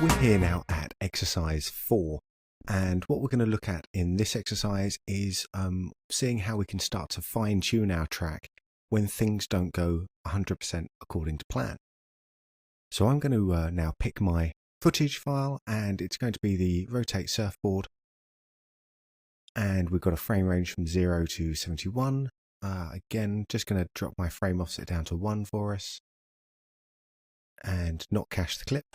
We're here now at exercise 4, and what we're going to look at in this exercise is seeing how we can start to fine-tune our track when things don't go 100% according to plan. So I'm going to now pick my footage file, and it's going to be the Rotate Surfboard, and we've got a frame range from 0 to 71. Again, just going to drop my frame offset down to 1 for us and not cache the clip.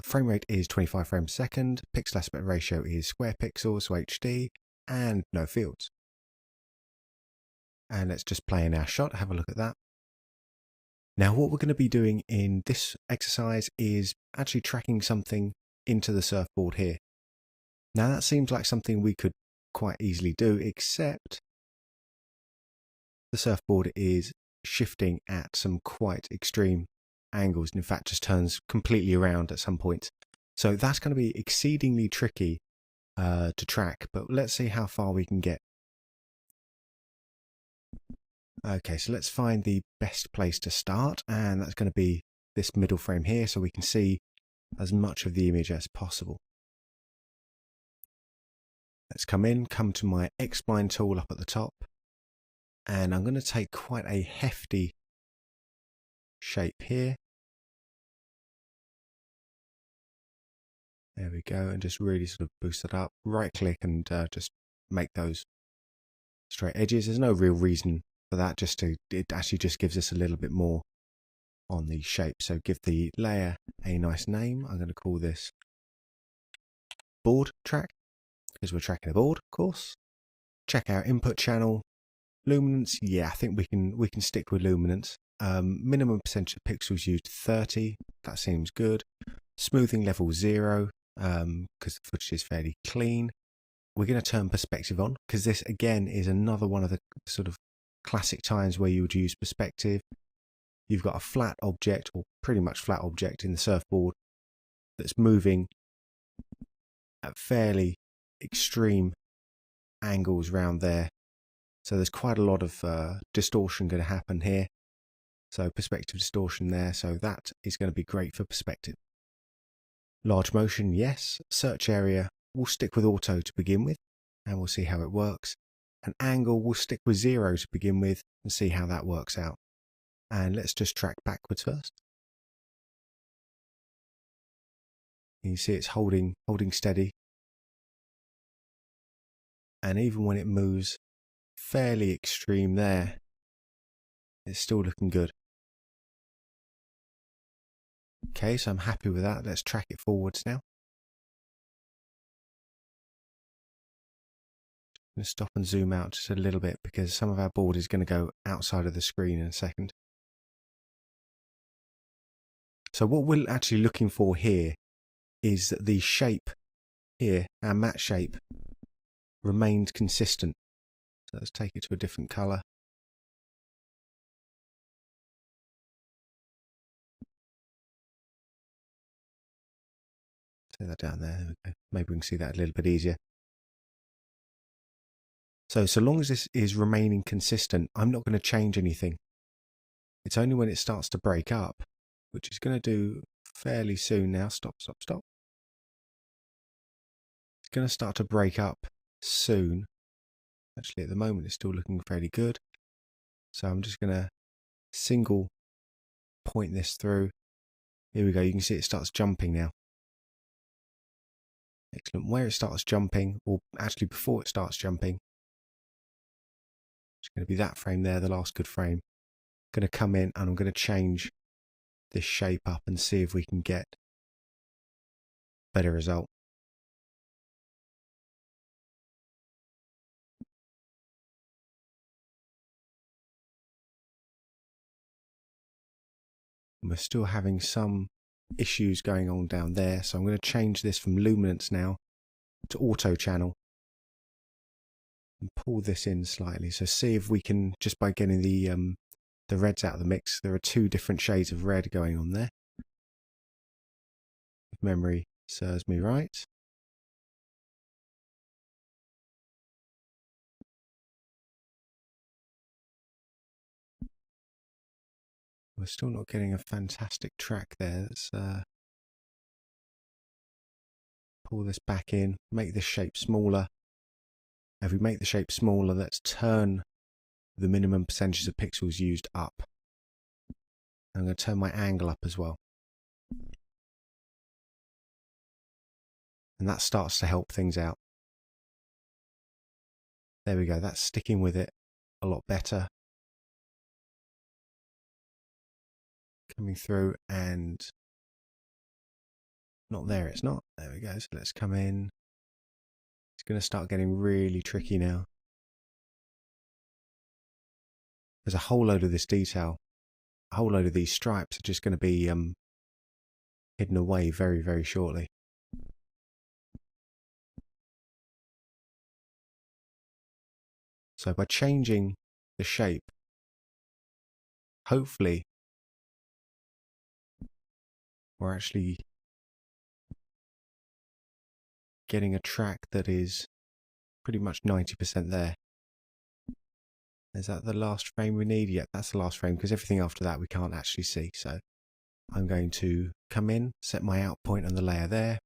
Frame rate is 25 frames per second, pixel aspect ratio is square pixels, so HD, and no fields. And let's just play in our shot, have a look at that. Now what we're going to be doing in this exercise is actually tracking something into the surfboard here. Now that seems like something we could quite easily do, except the surfboard is shifting at some quite extreme angles, and in fact just turns completely around at some point. So that's going to be exceedingly tricky to track, but let's see how far we can get. Okay, so let's find the best place to start, and that's going to be this middle frame here, so we can see as much of the image as possible. Let's come to my X-Spline tool up at the top, and I'm going to take quite a hefty shape here. There we go, and just really sort of boost it up. Right click and just make those straight edges. There's no real reason for that, it actually just gives us a little bit more on the shape. So give the layer a nice name. I'm going to call this board track, because we're tracking a board, of course. Check our input channel. Luminance, yeah, I think we can stick with luminance. Minimum percentage of pixels used 30, that seems good. Smoothing level 0, because the footage is fairly clean. We're going to turn perspective on, because this again is another one of the sort of classic times where you would use perspective. You've got a flat object, or pretty much flat object in the surfboard, that's moving at fairly extreme angles around there. So there's quite a lot of distortion going to happen here. So perspective distortion there, so that is going to be great for perspective. Large motion, yes. Search area, we'll stick with auto to begin with, and we'll see how it works. An angle, we'll stick with 0 to begin with and see how that works out. And let's just track backwards first. You see it's holding steady. And even when it moves fairly extreme there, it's still looking good. Okay, so I'm happy with that. Let's track it forwards now. I'm going to stop and zoom out just a little bit, because some of our board is going to go outside of the screen in a second. So what we're actually looking for here is that the shape here, our matte shape, remained consistent. So let's take it to a different color. Take that down there. Okay. Maybe we can see that a little bit easier. So long as this is remaining consistent, I'm not going to change anything. It's only when it starts to break up, which is going to do fairly soon now. Stop. It's going to start to break up soon. Actually, at the moment, it's still looking fairly good. So I'm just going to single point this through. Here we go. You can see it starts jumping now. Excellent. Where it starts jumping, or actually before it starts jumping, it's going to be that frame there, the last good frame. I'm going to come in and I'm going to change this shape up and see if we can get a better result. And we're still having some issues going on down there, so I'm going to change this from luminance now to auto channel and pull this in slightly. So see if we can, just by getting the reds out of the mix, there are 2 different shades of red going on there, if memory serves me right. We're we're still not getting a fantastic track there. Let's pull this back in, make this shape smaller. If we make the shape smaller, let's turn the minimum percentages of pixels used up. I'm going to turn my angle up as well. And that starts to help things out. There we go, that's sticking with it a lot better. Coming through and not there, it's not. There we go, so let's come in. It's going to start getting really tricky now. There's a whole load of this detail. A whole load of these stripes are just going to be hidden away very, very shortly. So by changing the shape, hopefully we're actually getting a track that is pretty much 90% there. Is that the last frame we need? Yeah, that's the last frame, because everything after that we can't actually see. So I'm going to come in, set my out point on the layer there.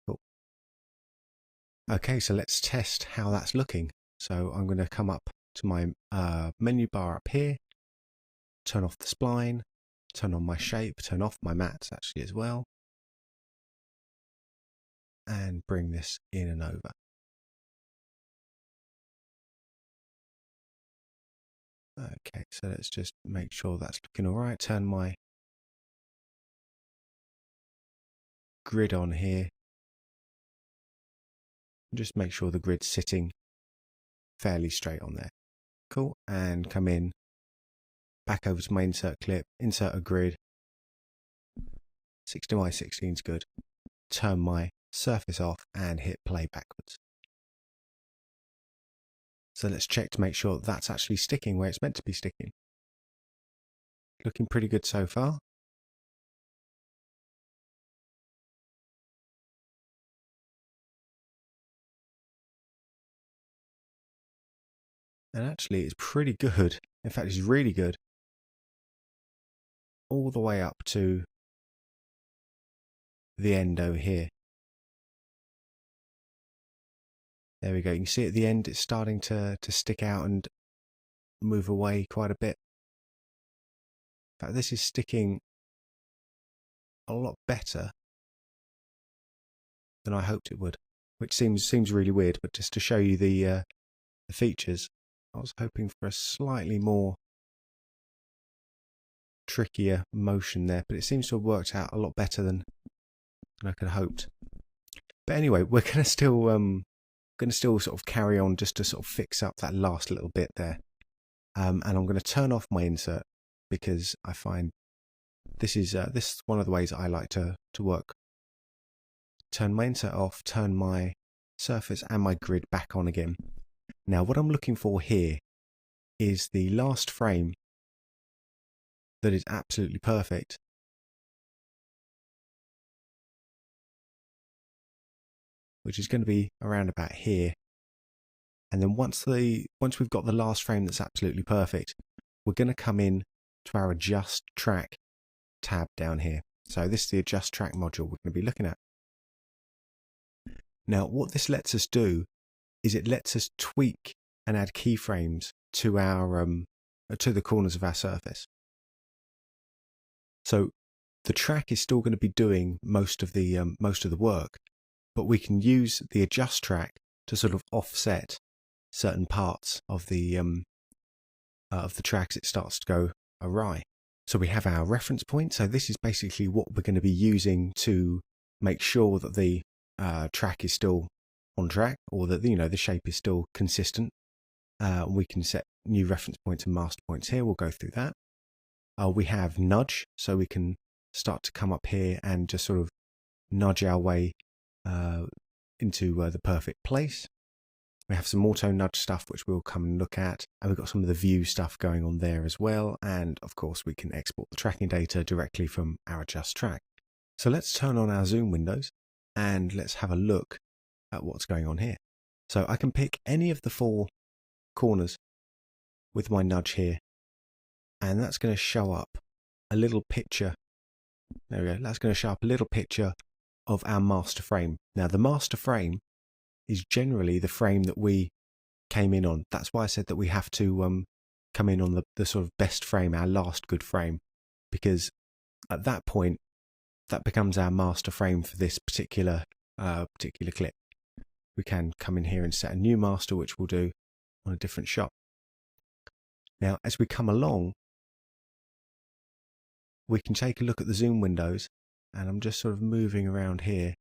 Cool. Okay, so let's test how that's looking. So I'm going to come up to my menu bar up here, turn off the spline, turn on my shape, turn off my mattes actually as well, and bring this in and over. Okay, so let's just make sure that's looking all right. Turn my grid on here. Just make sure the grid's sitting fairly straight on there. Cool, and come in, back over to my insert clip, insert a grid. 16x16 is good. Turn my surface off and hit play backwards. So let's check to make sure that's actually sticking where it's meant to be sticking. Looking pretty good so far. And actually it's pretty good. In fact, it's really good. All the way up to the end over here. There we go. You can see at the end it's starting to stick out and move away quite a bit. In fact, this is sticking a lot better than I hoped it would, which seems really weird. But just to show you the features, I was hoping for a slightly more trickier motion there, but it seems to have worked out a lot better than I could have hoped. But anyway, we're going to still sort of carry on just to sort of fix up that last little bit there. And I'm going to turn off my insert because I find this is one of the ways I like to work. Turn my insert off, turn my surface and my grid back on again. Now what I'm looking for here is the last frame that is absolutely perfect. Which is going to be around about here. And then once we've got the last frame that's absolutely perfect, we're going to come in to our adjust track tab down here. So this is the adjust track module we're going to be looking at. Now what this lets us do is it lets us tweak and add keyframes to our to the corners of our surface. So the track is still going to be doing most of the work, but we can use the adjust track to sort of offset certain parts of the track as it starts to go awry. So we have our reference point. So this is basically what we're going to be using to make sure that the track is still on track, or that the shape is still consistent. We can set new reference points and master points here. We'll go through that. We have nudge, so we can start to come up here and just sort of nudge our way into the perfect place. We have some auto nudge stuff which we'll come and look at, and we've got some of the view stuff going on there as well, and of course we can export the tracking data directly from our adjust track. So let's turn on our zoom windows and let's have a look at what's going on here. So I can pick any of the four corners with my nudge here and that's going to show up a little picture. There we go. That's going to show up a little picture of our master frame. Now, the master frame is generally the frame that we came in on. That's why I said that we have to come in on the sort of best frame, our last good frame, because at that point, that becomes our master frame for this particular clip. We can come in here and set a new master, which we'll do on a different shot. Now, as we come along, we can take a look at the zoom windows, and I'm just sort of moving around here.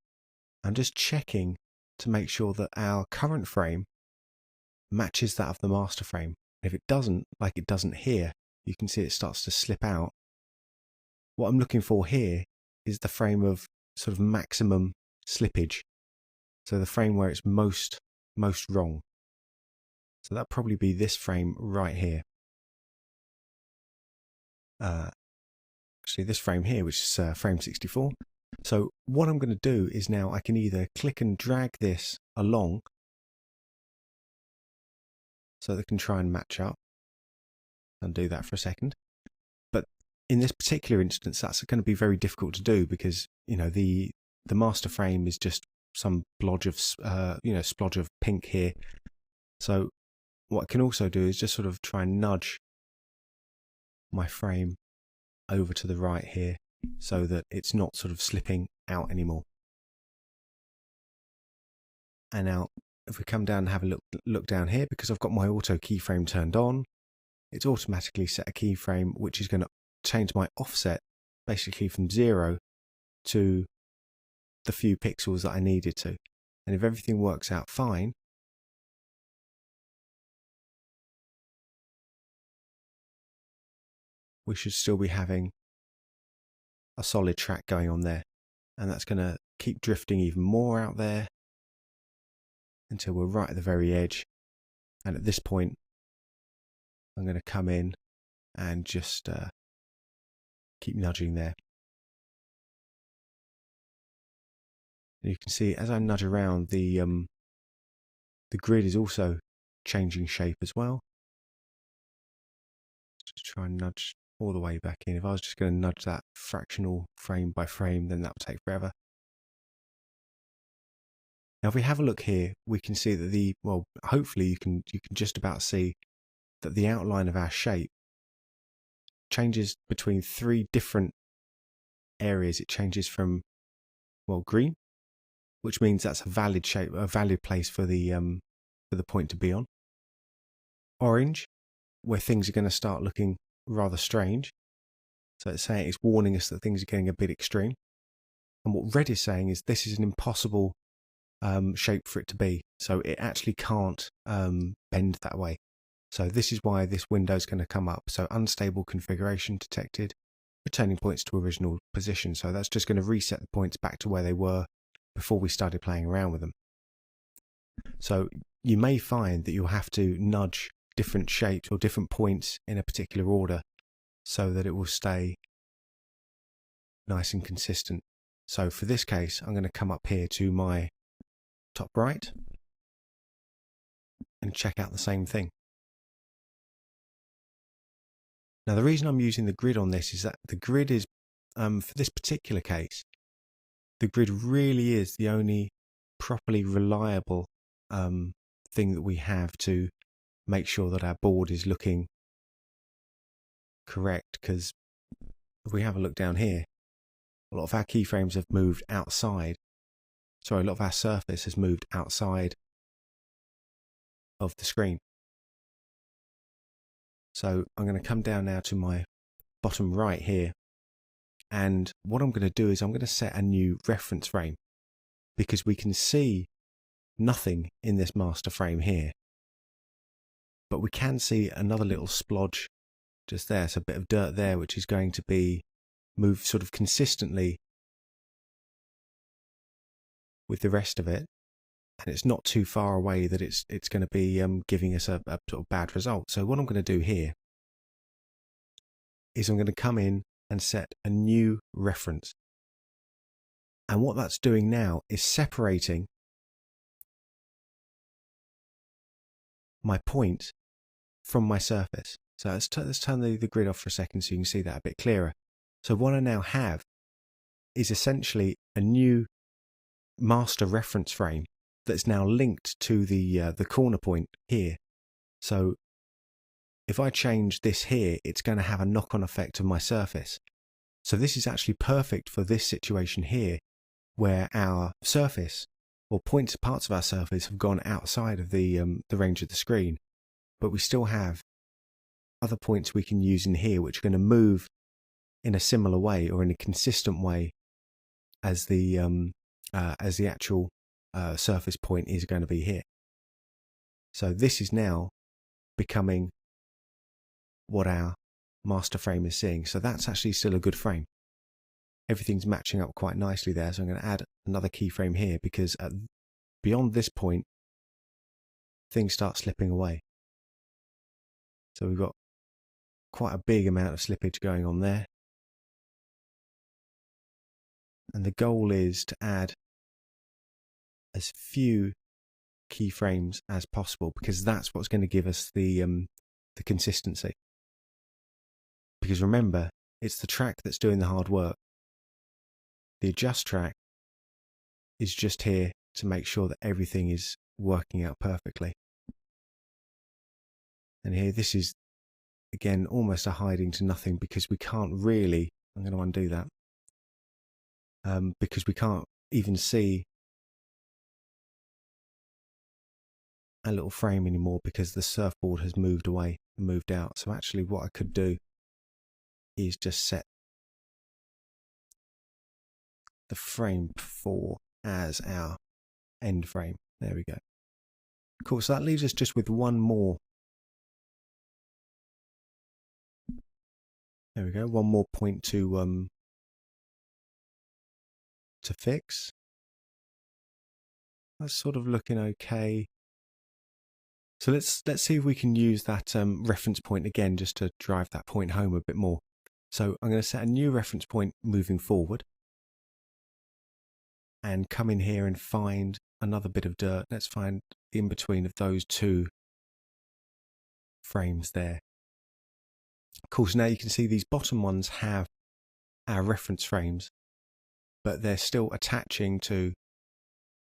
I'm just checking to make sure that our current frame matches that of the master frame. If it doesn't, like it doesn't here, you can see it starts to slip out. What I'm looking for here is the frame of sort of maximum slippage. So the frame where it's most wrong. So that'll probably be this frame right here. Actually, this frame here, which is frame 64. So what I'm going to do is now I can either click and drag this along so they can try and match up. I'll do that for a second. But in this particular instance, that's going to be very difficult to do because, you know, the master frame is just some splodge of pink here. So what I can also do is just sort of try and nudge my frame over to the right here so that it's not sort of slipping out anymore. And now if we come down and have a look down here, because I've got my auto keyframe turned on, it's automatically set a keyframe which is going to change my offset basically from 0 to the few pixels that I needed to. And if everything works out fine, we should still be having a solid track going on there. And that's going to keep drifting even more out there until we're right at the very edge. And at this point, I'm going to come in and just keep nudging there. And you can see as I nudge around, the grid is also changing shape as well. Just try and nudge all the way back in. If I was just going to nudge that fractional frame by frame, then that would take forever. Now, if we have a look here, we can see that hopefully you can just about see that the outline of our shape changes between 3 different areas. It changes from, green, which means that's a valid shape, a valid place for the point to be on. Orange, where things are going to start looking rather strange. So it's warning us that things are getting a bit extreme. And what red is saying is this is an impossible shape for it to be. So it actually can't bend that way. So this is why this window is going to come up. So unstable configuration detected, returning points to original position. So that's just going to reset the points back to where they were before we started playing around with them. So you may find that you'll have to nudge different shapes or different points in a particular order so that it will stay nice and consistent. So for this case, I'm going to come up here to my top right and check out the same thing. Now the reason I'm using the grid on this is that the grid is, for this particular case, the grid really is the only properly reliable thing that we have to make sure that our board is looking correct, because if we have a look down here, a lot of our keyframes have moved outside. Sorry, a lot of our surface has moved outside of the screen. So I'm going to come down now to my bottom right here, and what I'm going to do is I'm going to set a new reference frame, because we can see nothing in this master frame here, but we can see another little splodge just there. So a bit of dirt there, which is going to be moved sort of consistently with the rest of it, and it's not too far away that it's going to be giving us a sort of bad result. So what I'm going to do here is I'm going to come in and set a new reference, and what that's doing now is separating my point from my surface. So let's turn the grid off for a second so you can see that a bit clearer. So what I now have is essentially a new master reference frame that's now linked to the corner point here. So if I change this here, it's going to have a knock-on effect of my surface. So this is actually perfect for this situation here, where our surface or parts of our surface have gone outside of the range of the screen, but we still have other points we can use in here which are going to move in a similar way or in a consistent way as the actual surface point is going to be here. So this is now becoming what our master frame is seeing. So that's actually still a good frame. Everything's matching up quite nicely there. So I'm going to add another keyframe here because beyond this point, things start slipping away. So we've got quite a big amount of slippage going on there. And the goal is to add as few keyframes as possible because that's what's going to give us the consistency. Because remember, it's the track that's doing the hard work. The adjust track is just here to make sure that everything is working out perfectly. And here, this is, again, almost a hiding to nothing because we can't really, I'm going to undo that, because we can't even see a little frame anymore because the surfboard has moved away and moved out. So actually what I could do is just set the frame 4 as our end frame. There we go. Cool, so that leaves us just with one more. There we go, one more point to fix. That's sort of looking okay. So let's see if we can use that reference point again just to drive that point home a bit more. So I'm going to set a new reference point moving forward and come in here and find another bit of dirt. Let's find in between of those two frames there. Of course, now you can see these bottom ones have our reference frames, but they're still attaching to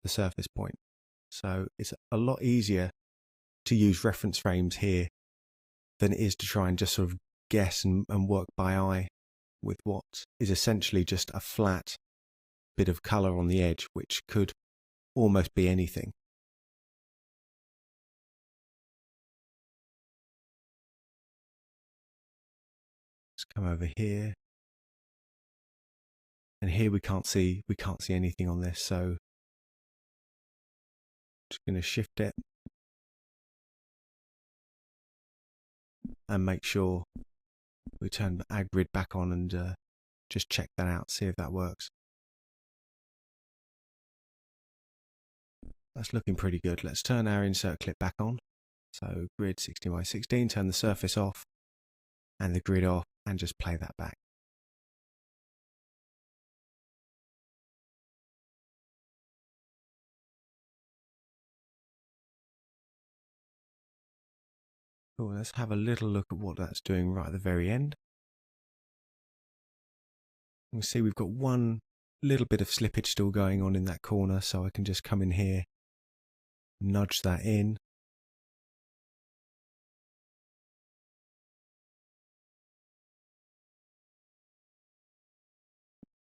the surface point. So it's a lot easier to use reference frames here than it is to try and just sort of guess and work by eye with what is essentially just a flat bit of colour on the edge, which could almost be anything. Let's come over here, and here we can't see anything on this, so just going to shift it and make sure we turn the ag grid back on and just check that out, see if that works. That's looking pretty good. Let's turn our insert clip back on. So grid 16 by 16, turn the surface off and the grid off and just play that back. Cool, let's have a little look at what that's doing right at the very end. You can see we've got one little bit of slippage still going on in that corner, so I can just come in here, nudge that in.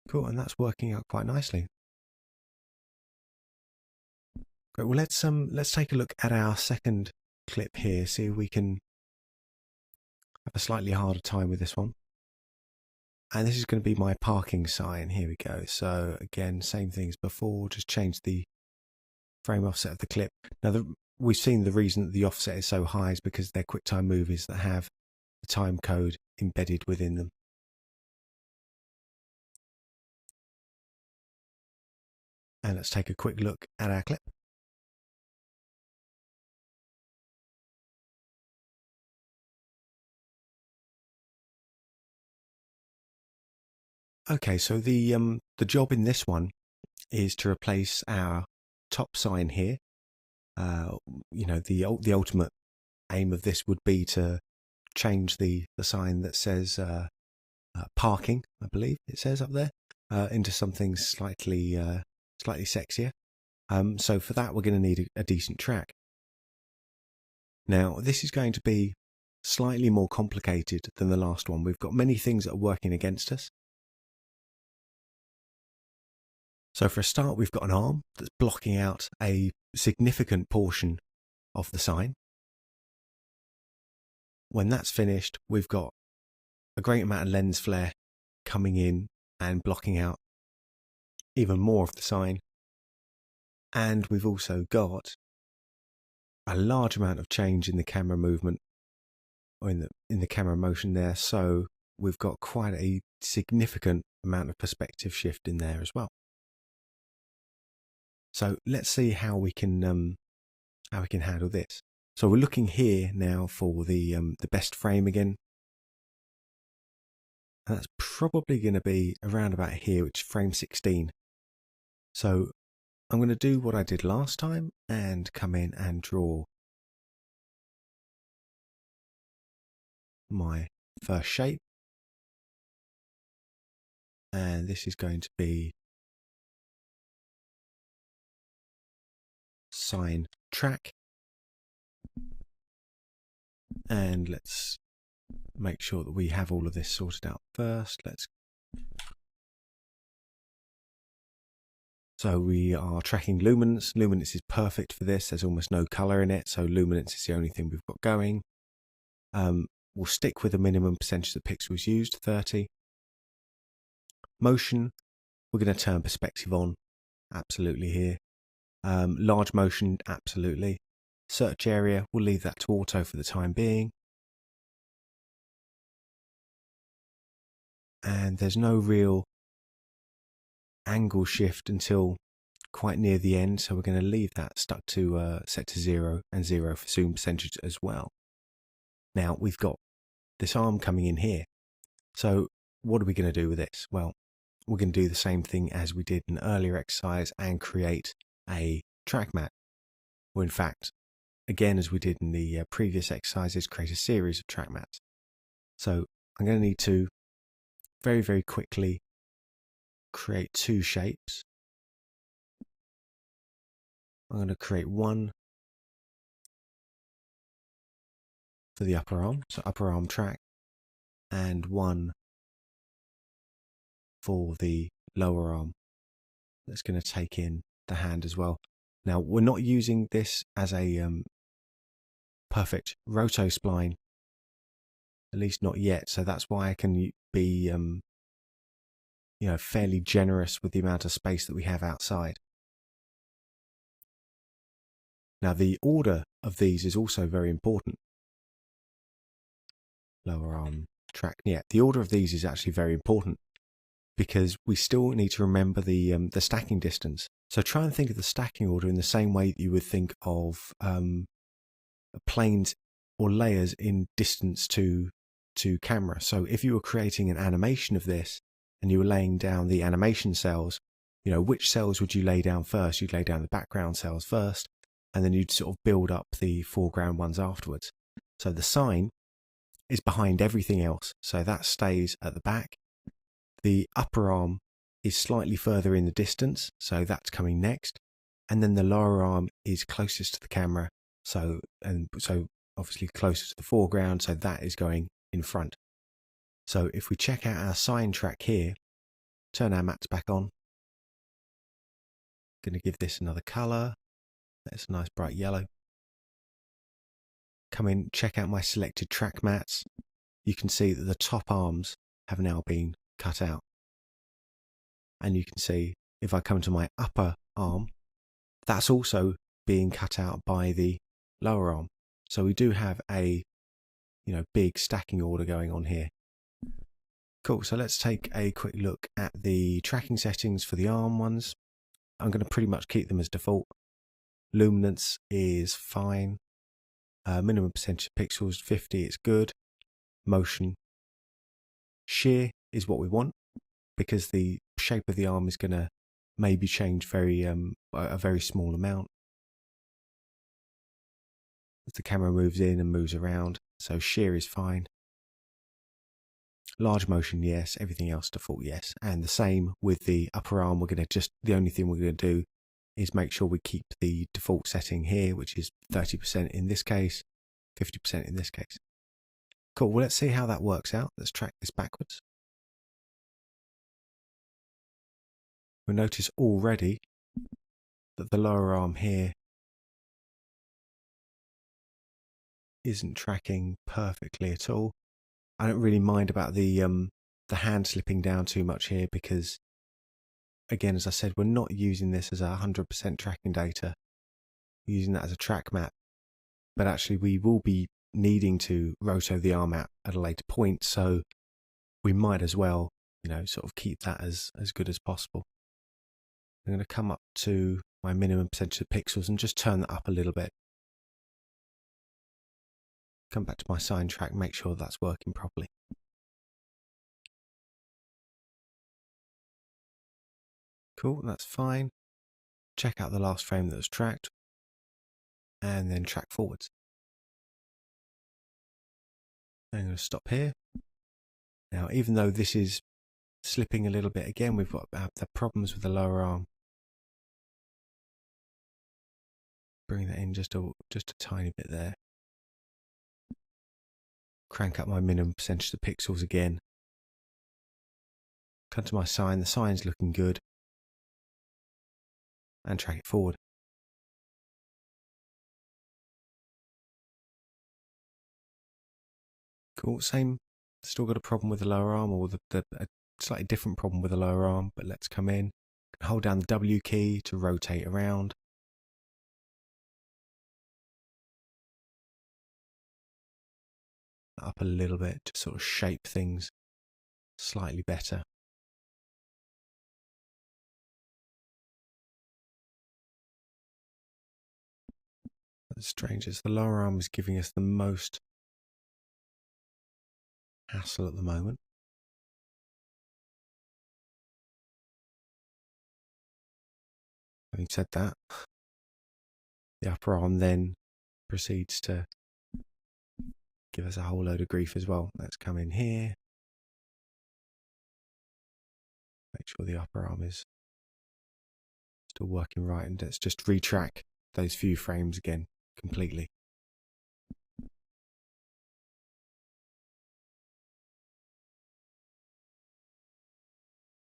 Cool, and that's working out quite nicely. Great, well let's take a look at our second clip here, see if we can have a slightly harder time with this one. And this is going to be my parking sign. Here we go. So again, same thing as before, just change the frame offset of the clip. Now we've seen the reason that the offset is so high is because they're QuickTime movies that have the time code embedded within them. And let's take a quick look at our clip. Okay, so the job in this one is to replace our top sign here. You know, the ultimate aim of this would be to change the sign that says parking, I believe it says up there, into something slightly sexier. So for that, we're going to need a decent track. Now, this is going to be slightly more complicated than the last one. We've got many things that are working against us. So for a start, we've got an arm that's blocking out a significant portion of the sign. When that's finished, we've got a great amount of lens flare coming in and blocking out even more of the sign. And we've also got a large amount of change in the camera movement, or in the camera motion there. So we've got quite a significant amount of perspective shift in there as well. So let's see how we can handle this. So we're looking here now for the best frame again. And that's probably going to be around about here, which is frame 16. So I'm going to do what I did last time and come in and draw my first shape. And this is going to be sign track. And let's make sure that we have all of this sorted out first. So we are tracking luminance. Luminance is perfect for this. There's almost no color in it, so luminance is the only thing we've got going. We'll stick with the minimum percentage of pixels used, 30. Motion, we're going to turn perspective on, absolutely here. Large motion, absolutely. Search area, we'll leave that to auto for the time being. And there's no real angle shift until quite near the end, so we're going to leave that stuck to set to 0 and 0 for zoom percentage as well. Now we've got this arm coming in here. So what are we going to do with this? Well, we're going to do the same thing as we did in an earlier exercise and create a track mat. Or in fact, again, as we did in the previous exercises, create a series of track mats. So I'm going to need to very, very quickly create two shapes. I'm going to create one for the upper arm, so upper arm track, and one for the lower arm. That's going to take in the hand as well. Now, we're not using this as a perfect roto spline, at least not yet, so that's why I can be fairly generous with the amount of space that we have outside. Now, the order of these is also very important. Lower arm track. Yeah, the order of these is actually very important because we still need to remember the stacking distance. So try and think of the stacking order in the same way that you would think of planes or layers in distance to camera. So if you were creating an animation of this and you were laying down the animation cells, which cells would you lay down first? You'd lay down the background cells first, and then you'd sort of build up the foreground ones afterwards. So the sign is behind everything else, so that stays at the back. The upper arm is slightly further in the distance, so that's coming next. And then the lower arm is closest to the camera, so obviously closer to the foreground, so that is going in front. So if we check out our sign track here, turn our mats back on. Going to give this another color. That's a nice bright yellow. Come in, check out my selected track mats. You can see that the top arms have now been cut out. And you can see if I come to my upper arm, that's also being cut out by the lower arm. So we do have a big stacking order going on here. Cool, so let's take a quick look at the tracking settings for the arm ones. I'm going to pretty much keep them as default. Luminance is fine. Minimum percentage of pixels, 50, it's good. Motion. Shear is what we want because the shape of the arm is going to maybe change a very small amount as the camera moves in and moves around. So shear is fine. Large motion, yes. Everything else default, yes. And the same with the upper arm. The only thing we're going to do is make sure we keep the default setting here, which is 30% in this case, 50% in this case. Cool. Well, let's see how that works out. Let's track this backwards. We'll notice already that the lower arm here isn't tracking perfectly at all. I don't really mind about the hand slipping down too much here because, again, as I said, we're not using this as 100% tracking data. We're using that as a track map. But actually, we will be needing to roto the arm out at a later point, so we might as well, sort of keep that as good as possible. I'm going to come up to my minimum percentage of pixels and just turn that up a little bit. Come back to my sign track, make sure that's working properly. Cool, that's fine. Check out the last frame that was tracked and then track forwards. I'm going to stop here. Now, even though this is slipping a little bit again, we've got the problems with the lower arm. Bring that in just a tiny bit there. Crank up my minimum percentage of pixels again. Come to my sign. The sign's looking good. And track it forward. Cool. Same. Still got a problem with the lower arm, or a slightly different problem with the lower arm, but let's come in. Hold down the W key to rotate around. Up a little bit to sort of shape things slightly better. As strange as the lower arm is giving us the most hassle at the moment. Having said that, the upper arm then proceeds to give us a whole load of grief as well. Let's come in here. Make sure the upper arm is still working right, and let's just retrack those few frames again completely.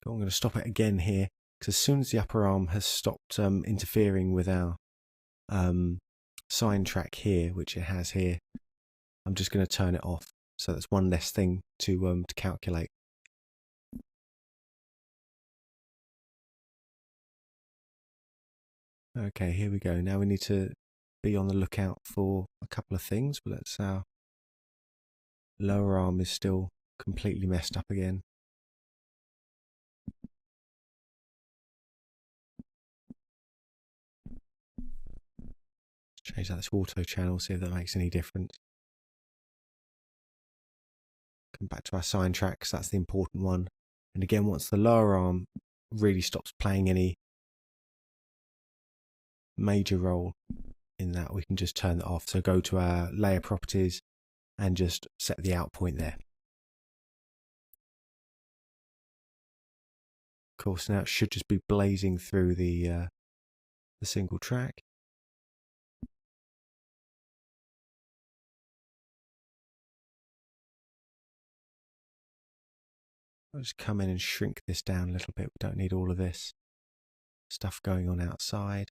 I'm going to stop it again here, because as soon as the upper arm has stopped interfering with our sign track here, which it has here, I'm just going to turn it off. So that's one less thing to calculate. Okay, here we go. Now we need to be on the lookout for a couple of things. But let's our lower arm is still completely messed up again. Change out this auto channel, see if that makes any difference. Come back to our sign track, because that's the important one. And again, once the lower arm really stops playing any major role in that, we can just turn that off. So go to our layer properties and just set the out point there. Of course, now it should just be blazing through the single track. I'll just come in and shrink this down a little bit. We don't need all of this stuff going on outside.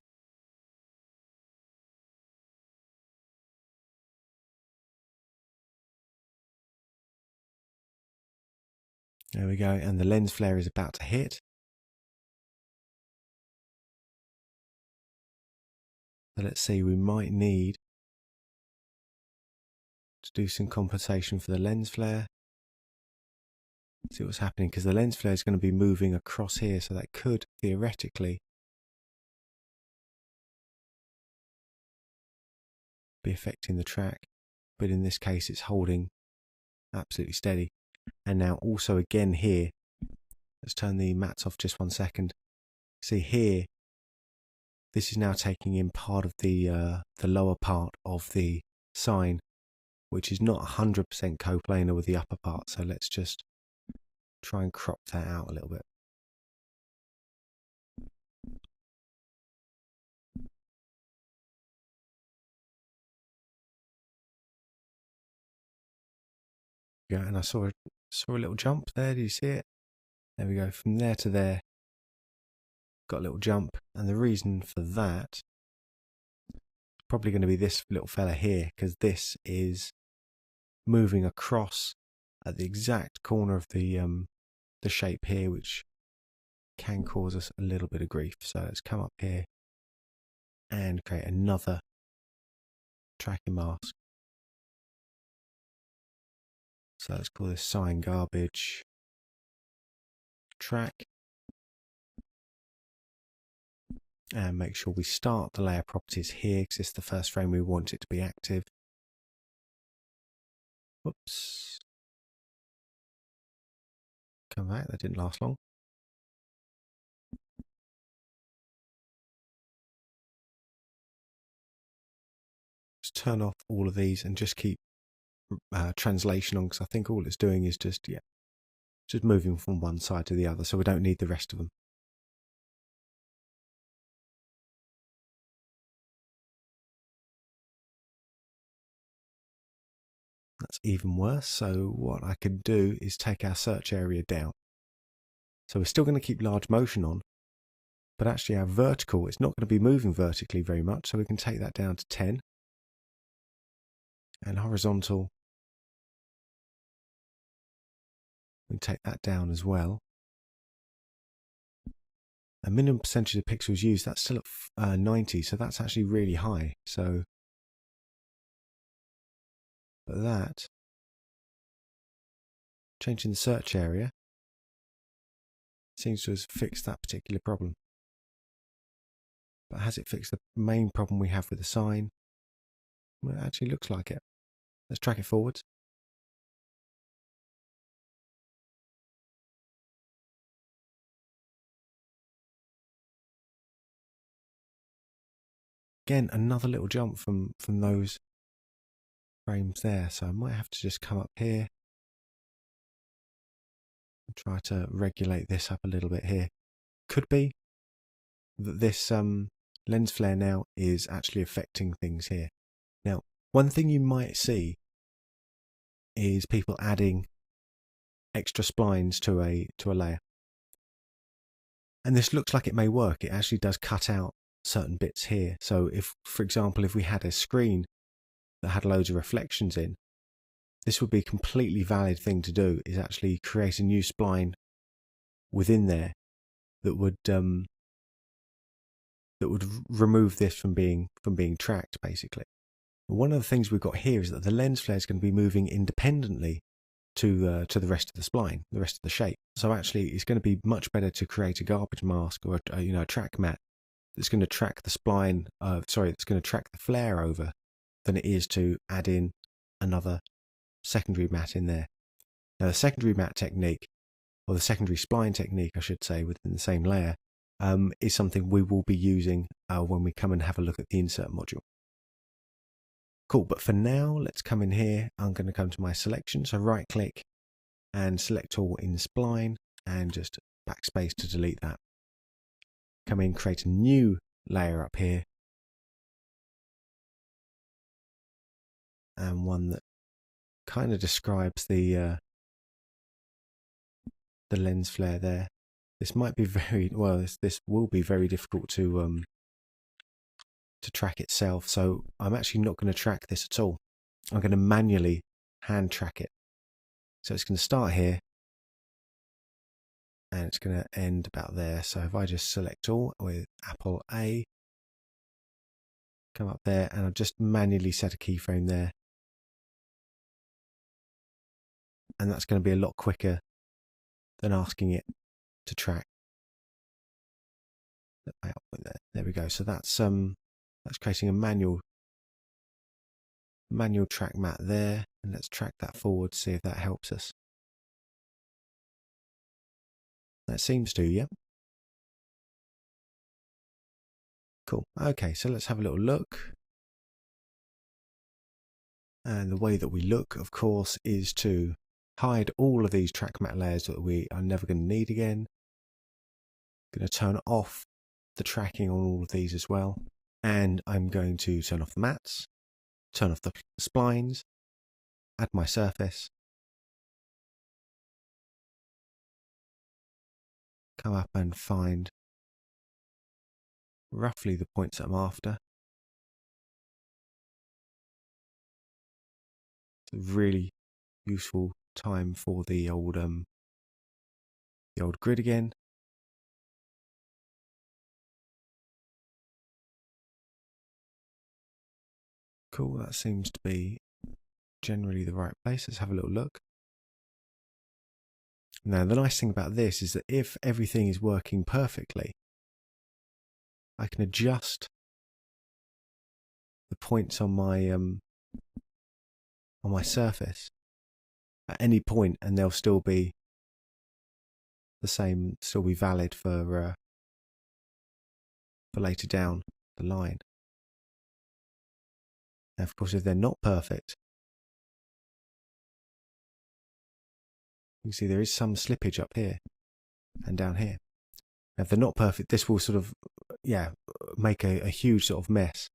There we go, and the lens flare is about to hit. So let's see, we might need to do some compensation for the lens flare. See what's happening, because the lens flare is going to be moving across here, so that could theoretically be affecting the track, but in this case it's holding absolutely steady. And now also again here, let's turn the mats off just 1 second. See here, this is now taking in part of the lower part of the sign, which is not 100% coplanar with the upper part. So let's just try and crop that out a little bit. Yeah, and I saw a little jump there. Do you see it? There we go. From there to there, got a little jump, and the reason for that is probably going to be this little fella here, because this is moving across at the exact corner of the shape here, which can cause us a little bit of grief. So let's come up here and create another tracking mask. So let's call this sign garbage track, and make sure we start the layer properties here because it's the first frame we want it to be active. Whoops. Come back, that didn't last long. Just turn off all of these and just keep translation on, because I think all it's doing is just moving from one side to the other, so we don't need the rest of them. That's even worse. So what I could do is take our search area down. So we're still going to keep large motion on, but actually our vertical, it's not going to be moving vertically very much, so we can take that down to 10. And horizontal, we can take that down as well. A minimum percentage of pixels used, that's still at 90, so that's actually really high. So, but that, changing the search area, seems to have fixed that particular problem. But has it fixed the main problem we have with the sign? Well, it actually looks like it. Let's track it forwards. Again, another little jump from those frames there. So I might have to just come up here and try to regulate this up a little bit here. Could be that this lens flare now is actually affecting things here. Now, one thing you might see is people adding extra splines to a layer. And this looks like it may work. It actually does cut out certain bits here. So if, for example, if we had a screen that had loads of reflections in, this would be a completely valid thing to do, is actually create a new spline within there that would remove this from being tracked, basically. One of the things we've got here is that the lens flare is going to be moving independently to the rest of the spline, the rest of the shape. So actually, it's going to be much better to create a garbage mask or a track matte that's going to track the spline. That's going to track the flare over, than it is to add in another secondary matte in there. Now, the secondary matte technique, or the secondary spline technique, I should say, within the same layer, is something we will be using when we come and have a look at the insert module. Cool, but for now, let's come in here. I'm going to come to my selection, so right click and select all in spline and just backspace to delete that. Come in, create a new layer up here, and one that kind of describes the lens flare there. This might be this will be very difficult to track itself, so I'm actually not going to track this at all. I'm going to manually hand track it. So it's going to start here and it's going to end about there. So if I just select all with Apple A, come up there, and I'll just manually set a keyframe there, and that's going to be a lot quicker than asking it to track. There we go. So that's creating a manual track matte there, and let's track that forward, see if that helps us. That seems to, yeah. Cool. Okay, so let's have a little look. And the way that we look, of course, is to hide all of these track matte layers that we are never going to need again. Going to turn off the tracking on all of these as well. And I'm going to turn off the mattes, turn off the splines, add my surface, come up and find roughly the points that I'm after. It's a really useful time for the old grid again. Cool, that seems to be generally the right place. Let's have a little look. Now, the nice thing about this is that if everything is working perfectly, I can adjust the points on my surface at any point, and they'll still be the same, still be valid for later down the line. Now, of course, if they're not perfect, you can see there is some slippage up here and down here. Now, if they're not perfect, this will sort of, make a huge sort of mess.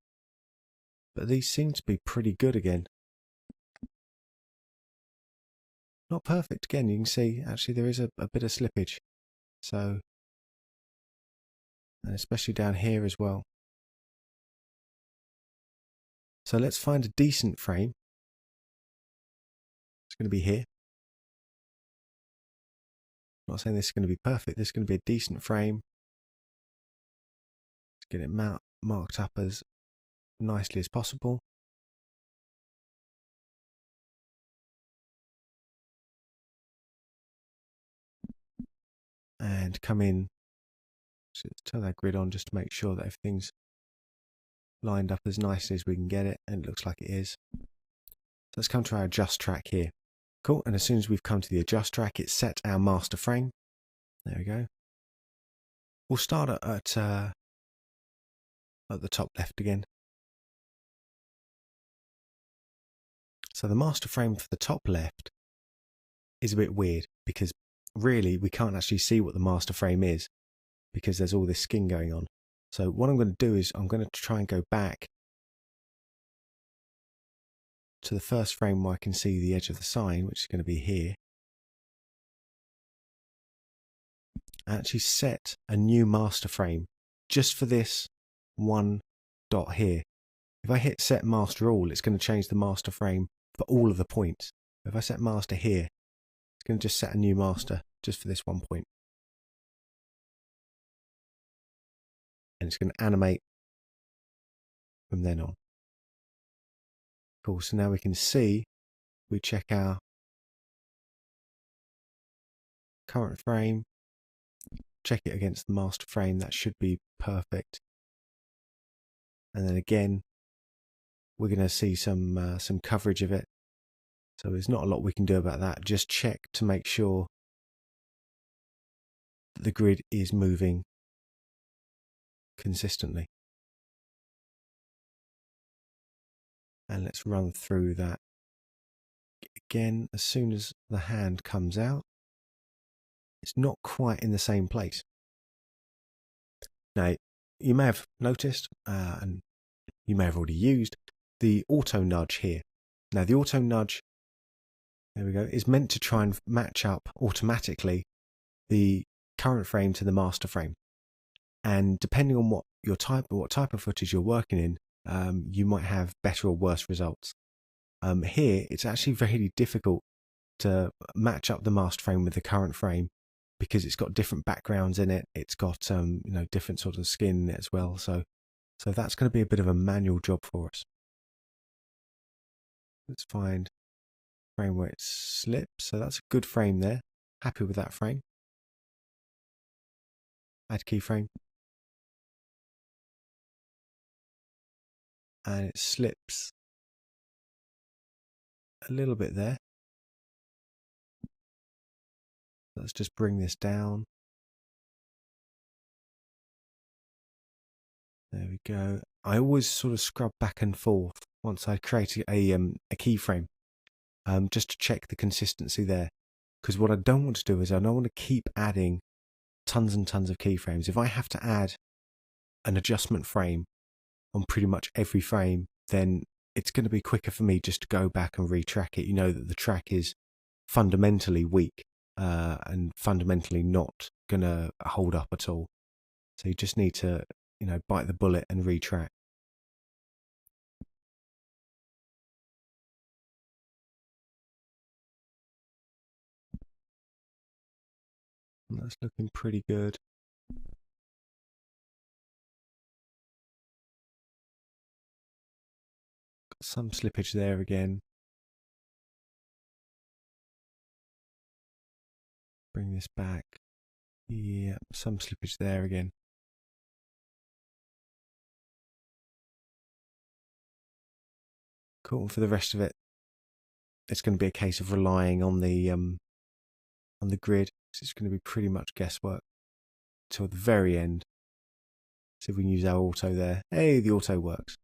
But these seem to be pretty good again. Not perfect again, you can see actually there is a bit of slippage. So, and especially down here as well. So let's find a decent frame. It's going to be here. I'm not saying this is going to be perfect, this is going to be a decent frame. Let's get it marked up as nicely as possible. And come in, so let's turn that grid on just to make sure that everything's lined up as nicely as we can get it, and it looks like it is. So let's come to our adjust track here. Cool, and as soon as we've come to the adjust track, it's set our master frame. There we go. We'll start at the top left again. So the master frame for the top left is a bit weird because really we can't actually see what the master frame is because there's all this skin going on. So what I'm going to do is I'm going to try and go back to the first frame where I can see the edge of the sign, which is going to be here. And actually set a new master frame just for this one dot here. If I hit set master all, it's going to change the master frame for all of the points. If I set master here, it's going to just set a new master just for this one point. And it's going to animate from then on. Cool, so now we can see, we check our current frame, check it against the master frame, that should be perfect. And then again, we're going to see some coverage of it. So there's not a lot we can do about that. Just check to make sure that the grid is moving consistently. And let's run through that again. As soon as the hand comes out, it's not quite in the same place. Now, you may have noticed, and you may have already used, the auto nudge here. Now, the auto nudge, there we go, is meant to try and match up automatically the current frame to the master frame. And depending on what type of footage you're working in, you might have better or worse results. Here, it's actually very difficult to match up the master frame with the current frame because it's got different backgrounds in it. It's got different sort of skin in it as well. So that's going to be a bit of a manual job for us. Let's find a frame where it slips. So that's a good frame there. Happy with that frame. Add keyframe. And it slips a little bit there. Let's just bring this down. There we go. I always sort of scrub back and forth once I create a keyframe, just to check the consistency there. Because what I don't want to do is I don't want to keep adding tons and tons of keyframes. If I have to add an adjustment frame on pretty much every frame, then it's going to be quicker for me just to go back and retrack it. You know that the track is fundamentally weak and fundamentally not going to hold up at all. So you just need to, bite the bullet and retrack. And that's looking pretty good. Got some slippage there again. Bring this back. Yeah, some slippage there again. Cool. For the rest of it, it's going to be a case of relying on the grid. So it's going to be pretty much guesswork till the very end. See if we can use our auto there. Hey, the auto works.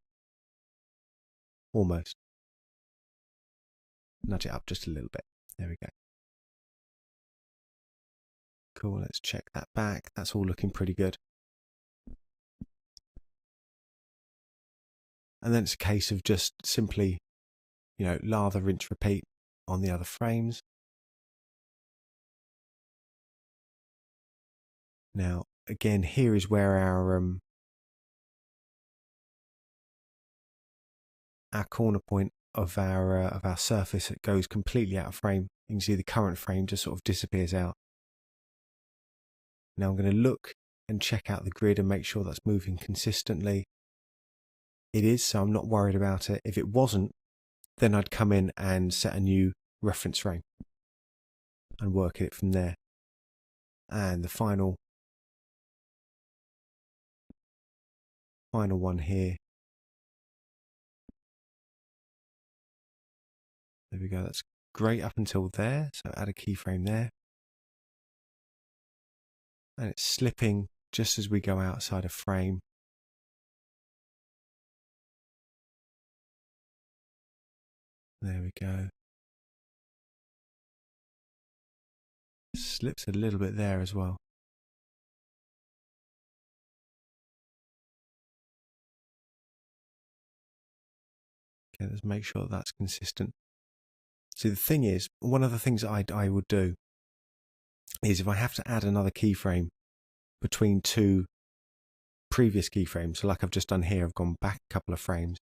Almost. Nudge it up just a little bit. There we go. Cool, let's check that back. That's all looking pretty good. And then it's a case of just simply, lather, rinse, repeat on the other frames. Now, again, here is where our corner point of our surface that goes completely out of frame. You can see the current frame just sort of disappears out. Now I'm going to look and check out the grid and make sure that's moving consistently. It is, so I'm not worried about it. If it wasn't, then I'd come in and set a new reference frame and work it from there. And the final one here. There we go, that's great up until there. So add a keyframe there. And it's slipping just as we go outside a frame. There we go. Slips a little bit there as well. Okay, let's make sure that's consistent. See, the thing is, one of the things I would do is if I have to add another keyframe between two previous keyframes, so like I've just done here, I've gone back a couple of frames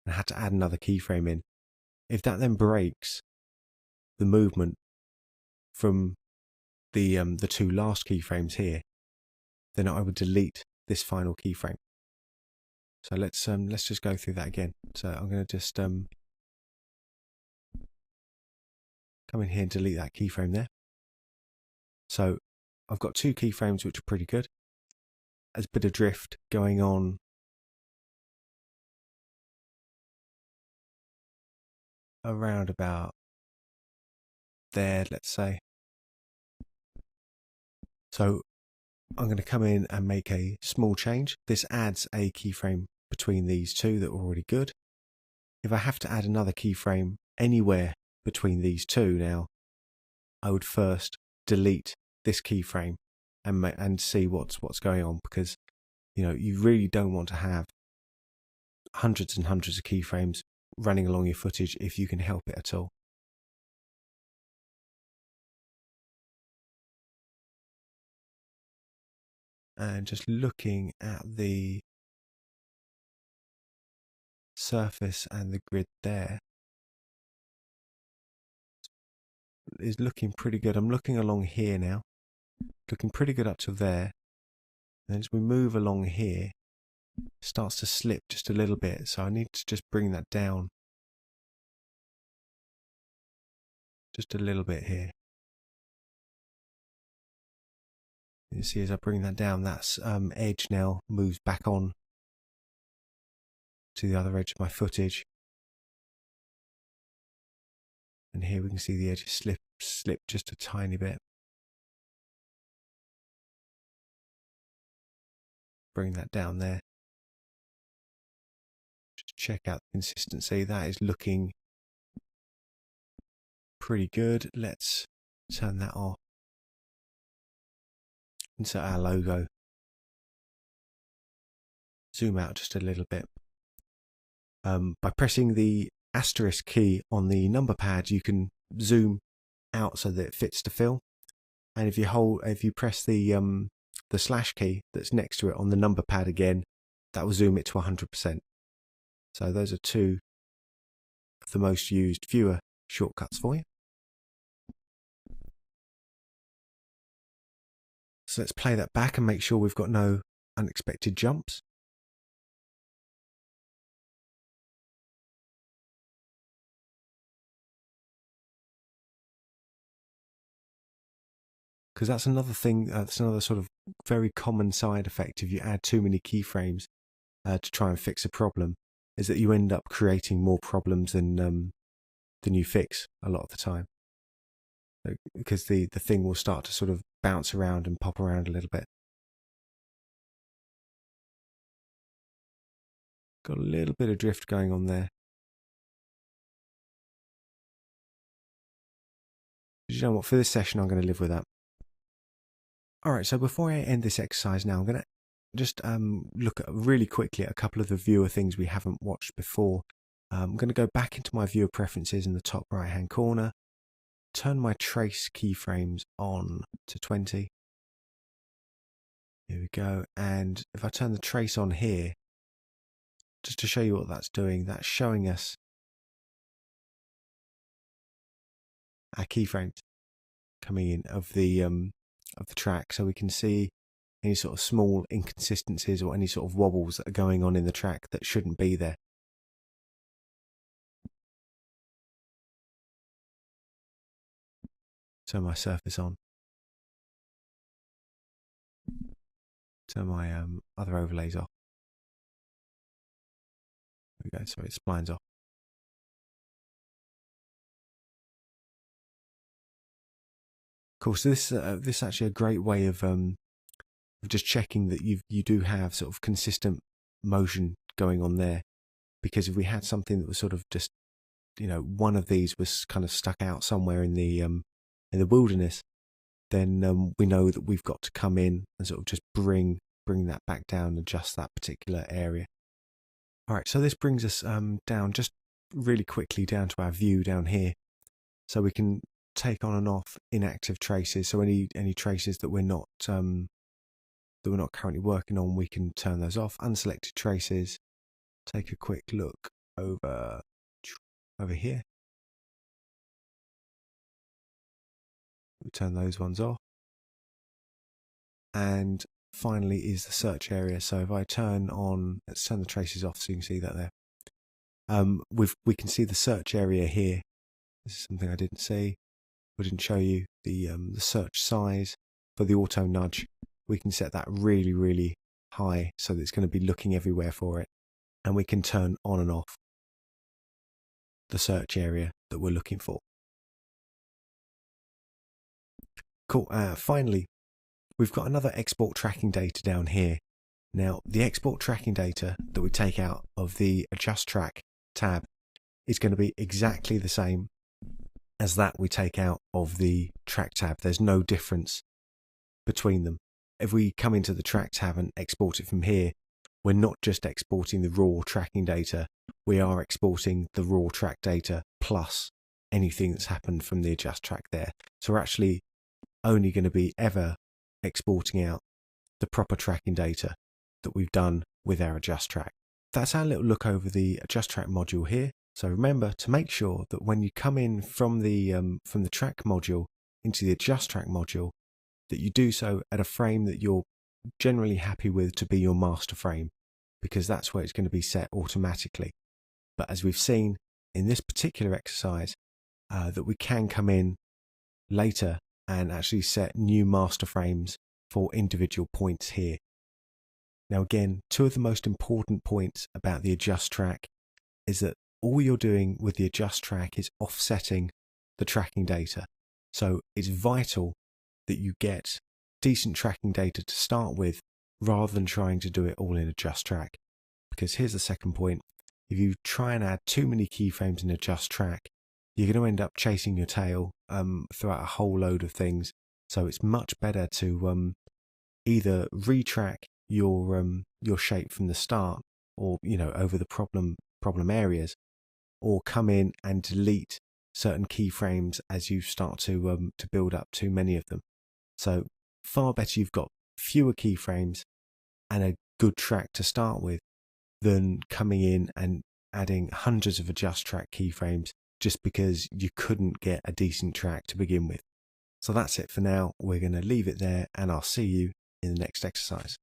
and had to add another keyframe in. If that then breaks the movement from the two last keyframes here, then I would delete this final keyframe. So let's just go through that again. So I'm going to just come in here and delete that keyframe there. So I've got two keyframes which are pretty good. There's a bit of drift going on around about there, let's say. So I'm going to come in and make a small change. This adds a keyframe between these two that are already good. If I have to add another keyframe anywhere between these two now, I would first delete this keyframe and see what's going on, because you really don't want to have hundreds and hundreds of keyframes running along your footage if you can help it at all. And just looking at the surface and the grid there is looking pretty good. I'm looking along here now, looking pretty good up to there. And as we move along here, it starts to slip just a little bit, so I need to just bring that down just a little bit here. You see, as I bring that down, that's edge now moves back on to the other edge of my footage. And here we can see the edges slip just a tiny bit. Bring that down there. Just check out the consistency. That is looking pretty good. Let's turn that off. Insert our logo. Zoom out just a little bit. By pressing the asterisk key on the number pad, you can zoom out so that it fits to fill. And if you press the slash key that's next to it on the number pad again, that will zoom it to 100%. So those are two of the most used viewer shortcuts for you. So let's play that back and make sure we've got no unexpected jumps. Because that's another thing, that's another sort of very common side effect if you add too many keyframes to try and fix a problem, is that you end up creating more problems than you fix a lot of the time. Because the thing will start to sort of bounce around and pop around a little bit. Got a little bit of drift going on there. But you know what, for this session I'm going to live with that. Alright, so before I end this exercise now, I'm going to just look at really quickly at a couple of the viewer things we haven't watched before. I'm going to go back into my viewer preferences in the top right hand corner, turn my trace keyframes on to 20. Here we go, and if I turn the trace on here, just to show you what that's doing, that's showing us our keyframes coming in of the track, so we can see any sort of small inconsistencies or any sort of wobbles that are going on in the track that shouldn't be there. Turn my surface on. Turn my other overlays off. There we go, so it splines off. Cool. So this is actually a great way of just checking that you do have sort of consistent motion going on there, because if we had something that was sort of just, you know, one of these was kind of stuck out somewhere in the wilderness, then we know that we've got to come in and sort of just bring that back down and adjust that particular area. All right, so this brings us down just really quickly down to our view down here, so we can take on and off inactive traces. So any traces that we're not currently working on, we can turn those off. Unselected traces. Take a quick look over here. We turn those ones off. And finally is the search area. So if I turn on, let's turn the traces off so you can see that there. We can see the search area here. This is something I didn't see. We didn't show you the search size for the auto nudge. We can set that really, really high so that it's going to be looking everywhere for it. And we can turn on and off the search area that we're looking for. Cool. Finally, we've got another export tracking data down here. Now, the export tracking data that we take out of the Adjust Track tab is going to be exactly the same as that we take out of the Track tab. There's no difference between them. If we come into the Track tab and export it from here, we're not just exporting the raw tracking data, we are exporting the raw track data plus anything that's happened from the Adjust Track there. So we're actually only going to be ever exporting out the proper tracking data that we've done with our Adjust Track. That's our little look over the Adjust Track module here. So remember to make sure that when you come in from the Track module into the Adjust Track module, that you do so at a frame that you're generally happy with to be your master frame, because that's where it's going to be set automatically. But as we've seen in this particular exercise, that we can come in later and actually set new master frames for individual points here. Now again, two of the most important points about the Adjust Track is that all you're doing with the Adjust Track is offsetting the tracking data. So it's vital that you get decent tracking data to start with, rather than trying to do it all in Adjust Track. Because here's the second point, if you try and add too many keyframes in a just track, you're going to end up chasing your tail throughout a whole load of things. So it's much better to either retrack your shape from the start, or over the problem areas, or come in and delete certain keyframes as you start to build up too many of them. So far better you've got fewer keyframes and a good track to start with than coming in and adding hundreds of adjust track keyframes just because you couldn't get a decent track to begin with. So that's it for now. We're going to leave it there, and I'll see you in the next exercise.